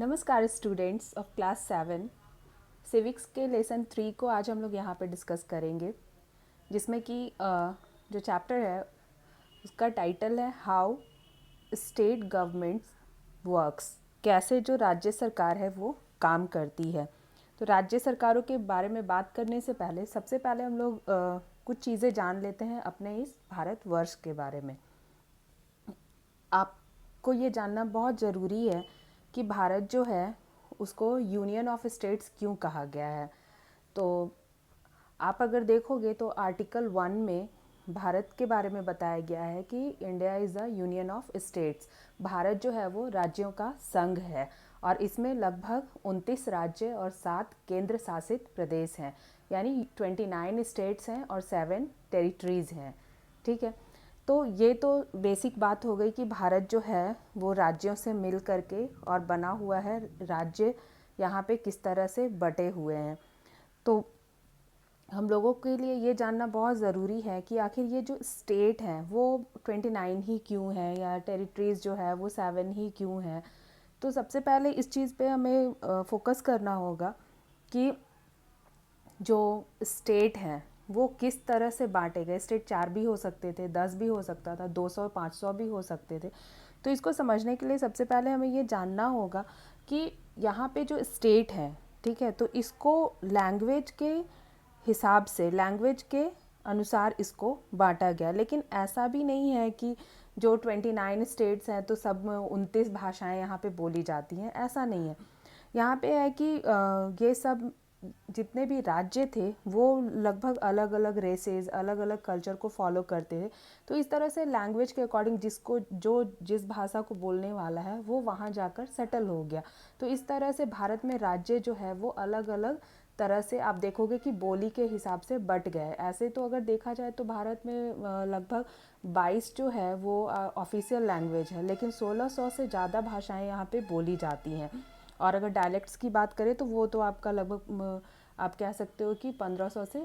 नमस्कार students of class 7। Civics के lesson 3 को आज हम लोग यहाँ पे डिस्कस करेंगे, जिसमें कि जो चैप्टर है उसका टाइटल है हाउ स्टेट गवर्नमेंट्स वर्क्स। कैसे जो राज्य सरकार है वो काम करती है। तो राज्य सरकारों के बारे में बात करने से पहले सबसे पहले हम लोग कुछ चीज़ें जान लेते हैं अपने इस भारतवर्ष के बारे में। आपको ये जानना बहुत ज़रूरी है कि भारत जो है उसको यूनियन ऑफ स्टेट्स क्यों कहा गया है। तो आप अगर देखोगे तो आर्टिकल 1 में भारत के बारे में बताया गया है कि India is a union of states. Bharat जो है वो राज्यों का संघ है और इसमें लगभग 29 राज्य और 7 केंद्र शासित प्रदेश हैं, यानी 29 स्टेट्स हैं और 7 टेरिटरीज़ हैं। ठीक है, तो ये तो बेसिक बात हो गई कि भारत जो है वो राज्यों से मिल करके और बना हुआ है। राज्य यहाँ पे किस तरह से बटे हुए हैं, तो हम लोगों के लिए ये जानना बहुत ज़रूरी है कि आखिर ये जो स्टेट हैं वो 29 ही क्यों है, या टेरिटरीज़ जो है वो 7 ही क्यों है। तो सबसे पहले इस चीज़ पे हमें फोकस करना होगा कि जो स्टेट हैं वो किस तरह से बांटे गए। स्टेट 4 भी हो सकते थे, 10 भी हो सकता था, 200 500 भी हो सकते थे। तो इसको समझने के लिए सबसे पहले हमें ये जानना होगा कि यहाँ पे जो स्टेट है, ठीक है, तो इसको लैंग्वेज के हिसाब से, लैंग्वेज के अनुसार इसको बांटा गया। लेकिन ऐसा भी नहीं है कि जो 29 स्टेट्स हैं तो सब में 29 भाषाएं यहाँ पे बोली जाती हैं, ऐसा नहीं है। यहाँ पे है कि ये सब जितने भी राज्य थे वो लगभग अलग अलग रेसेस, अलग अलग कल्चर को फॉलो करते थे। तो इस तरह से लैंग्वेज के अकॉर्डिंग जिसको जो जिस भाषा को बोलने वाला है वो वहाँ जाकर सेटल हो गया। तो इस तरह से भारत में राज्य जो है वो अलग अलग तरह से आप देखोगे कि बोली के हिसाब से बट गए। ऐसे तो अगर देखा जाए तो भारत में लगभग 22 जो है वो ऑफिशियल लैंग्वेज है, लेकिन 1600 से ज़्यादा भाषाएं यहाँ पे बोली जाती हैं। और अगर डायलेक्ट्स की बात करें तो वो तो आपका लगभग आप कह सकते हो कि 1500 से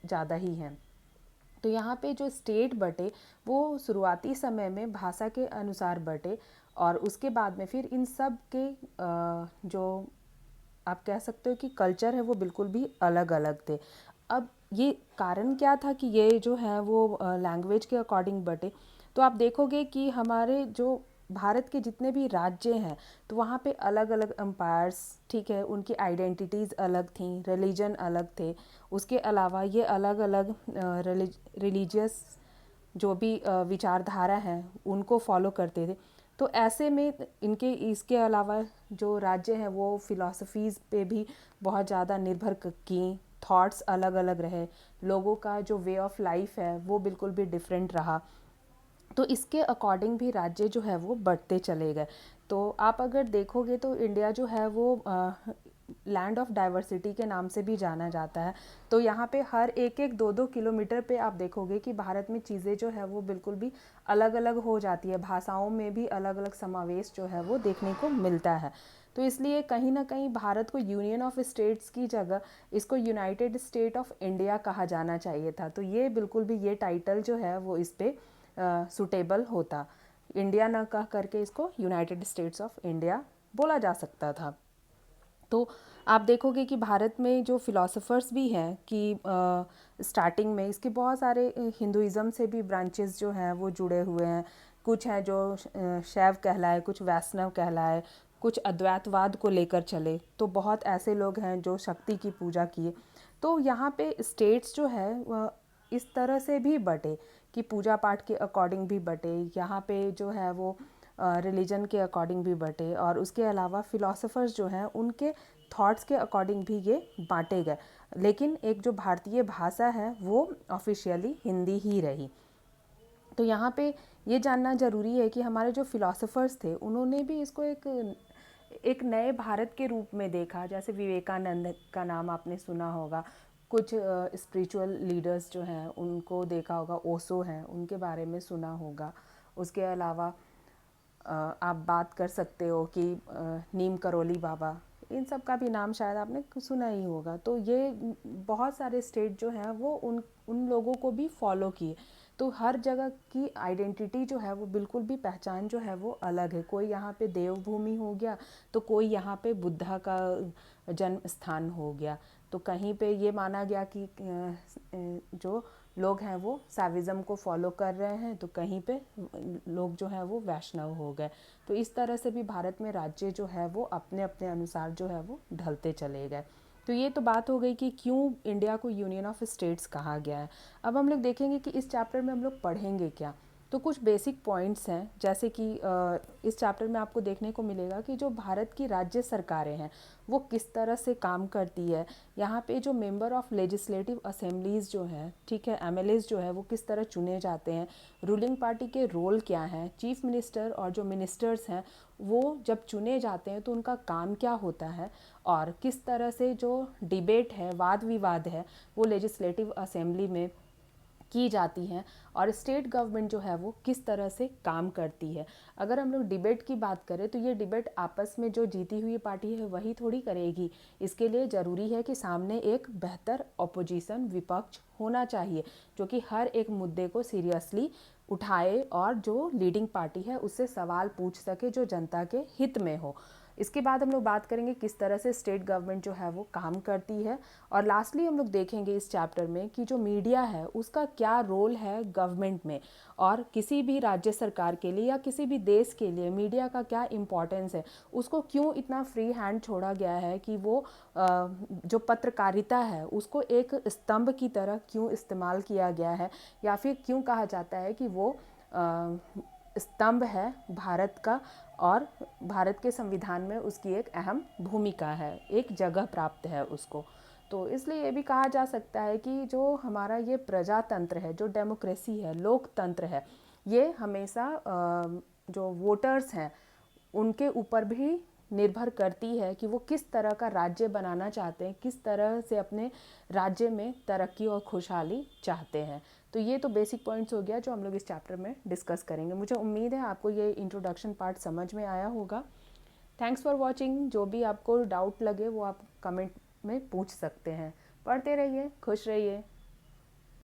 ज़्यादा ही हैं। तो यहाँ पे जो स्टेट बटे वो शुरुआती समय में भाषा के अनुसार बटे, और उसके बाद में फिर इन सब के जो आप कह सकते हो कि कल्चर है वो बिल्कुल भी अलग अलग थे। अब ये कारण क्या था कि ये जो है वो लैंग्वेज के अकॉर्डिंग बटे। तो आप देखोगे कि हमारे जो भारत के जितने भी राज्य हैं तो वहाँ पे अलग अलग एम्पायर्स, ठीक है, उनकी आइडेंटिटीज़ अलग थी, रिलीजन अलग थे। उसके अलावा ये अलग अलग रिलीजियस जो भी विचारधारा हैं उनको फॉलो करते थे। तो ऐसे में इनके इसके अलावा जो राज्य हैं वो फ़िलासफ़ीज़ पे भी बहुत ज़्यादा निर्भर की। थॉट्स अलग अलग रहे, लोगों का जो वे ऑफ लाइफ है वो बिल्कुल भी डिफरेंट रहा। तो इसके अकॉर्डिंग भी राज्य जो है वो बढ़ते चले गए। तो आप अगर देखोगे तो इंडिया जो है वो लैंड ऑफ डाइवर्सिटी के नाम से भी जाना जाता है। तो यहाँ पे हर एक एक 2-2 किलोमीटर पे आप देखोगे कि भारत में चीज़ें जो है वो बिल्कुल भी अलग अलग हो जाती है। भाषाओं में भी अलग अलग समावेश जो है वो देखने को मिलता है। तो इसलिए कहीं ना कहीं भारत को यूनियन ऑफ स्टेट्स की जगह इसको यूनाइटेड स्टेट ऑफ इंडिया कहा जाना चाहिए था। तो ये बिल्कुल भी ये टाइटल जो है वो इस पर सुटेबल होता। इंडिया ना कह करके इसको यूनाइटेड स्टेट्स ऑफ इंडिया बोला जा सकता था। तो आप देखोगे कि भारत में जो फिलोसोफर्स भी हैं कि स्टार्टिंग में इसके बहुत सारे हिंदुइज़्म से भी ब्रांचेस जो हैं वो जुड़े हुए हैं। कुछ हैं जो शैव कहलाए, कुछ वैष्णव कहलाए, कुछ अद्वैतवाद को लेकर चले। तो बहुत ऐसे लोग हैं जो शक्ति की पूजा किए। तो यहाँ पे स्टेट्स जो है इस तरह से भी बटे कि पूजा पाठ के अकॉर्डिंग भी बटे, यहाँ पे जो है वो रिलीजन के अकॉर्डिंग भी बटे, और उसके अलावा फ़िलासफ़र्स जो हैं उनके थॉट्स के अकॉर्डिंग भी ये बांटे गए। लेकिन एक जो भारतीय भाषा है वो ऑफिशियली हिंदी ही रही। तो यहाँ पे ये जानना ज़रूरी है कि हमारे जो फ़िलासफ़र्स थे उन्होंने भी इसको एक नए भारत के रूप में देखा। जैसे विवेकानंद का नाम आपने सुना होगा, कुछ स्पिरिचुअल लीडर्स जो हैं उनको देखा होगा, ओशो हैं उनके बारे में सुना होगा। उसके अलावा आप बात कर सकते हो कि नीम करोली बाबा, इन सब का भी नाम शायद आपने सुना ही होगा। तो ये बहुत सारे स्टेट जो हैं वो उन उन लोगों को भी फॉलो किए। तो हर जगह की आइडेंटिटी जो है वो बिल्कुल भी पहचान जो है वो अलग है। कोई यहाँ पे देवभूमि हो गया तो कोई यहाँ पे बुद्धा का जन्म स्थान हो गया, तो कहीं पे ये माना गया कि जो लोग हैं वो सैविज़म को फॉलो कर रहे हैं, तो कहीं पे लोग जो है वो वैष्णव हो गए। तो इस तरह से भी भारत में राज्य जो है वो अपने अपने अनुसार जो है वो ढलते चले गए। तो ये तो बात हो गई कि क्यों इंडिया को यूनियन ऑफ स्टेट्स कहा गया है। अब हम लोग देखेंगे कि इस चैप्टर में हम लोग पढ़ेंगे क्या। तो कुछ बेसिक पॉइंट्स हैं, जैसे कि इस चैप्टर में आपको देखने को मिलेगा कि जो भारत की राज्य सरकारें हैं वो किस तरह से काम करती है। यहाँ पे जो मेंबर ऑफ लेजिस्लेटिव असेंबलीज़ जो हैं, ठीक है, एमएलएज जो है वो किस तरह चुने जाते हैं, रूलिंग पार्टी के रोल क्या हैं, चीफ मिनिस्टर और जो मिनिस्टर्स हैं वो जब चुने जाते हैं तो उनका काम क्या होता है, और किस तरह से जो डिबेट है, वाद विवाद है, वो लेजिस्लेटिव असेंबली में की जाती हैं, और स्टेट गवर्नमेंट जो है वो किस तरह से काम करती है। अगर हम लोग डिबेट की बात करें तो ये डिबेट आपस में जो जीती हुई पार्टी है वही थोड़ी करेगी। इसके लिए ज़रूरी है कि सामने एक बेहतर अपोजिशन विपक्ष होना चाहिए जो कि हर एक मुद्दे को सीरियसली उठाए और जो लीडिंग पार्टी है उससे सवाल पूछ सके जो जनता के हित में हो। इसके बाद हम लोग बात करेंगे किस तरह से स्टेट गवर्नमेंट जो है वो काम करती है, और लास्टली हम लोग देखेंगे इस चैप्टर में कि जो मीडिया है उसका क्या रोल है गवर्नमेंट में, और किसी भी राज्य सरकार के लिए या किसी भी देश के लिए मीडिया का क्या इम्पोर्टेंस है, उसको क्यों इतना फ्री हैंड छोड़ा गया है कि वो जो पत्रकारिता है उसको एक स्तंभ की तरह क्यों इस्तेमाल किया गया है, या फिर क्यों कहा जाता है कि वो स्तंभ है भारत का, और भारत के संविधान में उसकी एक अहम भूमिका है, एक जगह प्राप्त है उसको। तो इसलिए ये भी कहा जा सकता है कि जो हमारा ये प्रजातंत्र है, जो डेमोक्रेसी है, लोकतंत्र है, ये हमेशा जो वोटर्स हैं उनके ऊपर भी निर्भर करती है कि वो किस तरह का राज्य बनाना चाहते हैं, किस तरह से अपने राज्य में तरक्की और खुशहाली चाहते हैं। तो ये तो बेसिक पॉइंट्स हो गया जो हम लोग इस चैप्टर में डिस्कस करेंगे। मुझे उम्मीद है आपको ये इंट्रोडक्शन पार्ट समझ में आया होगा। Thanks for watching. जो भी आपको डाउट लगे वो आप कमेंट में पूछ सकते हैं। पढ़ते रहिए, खुश रहिए।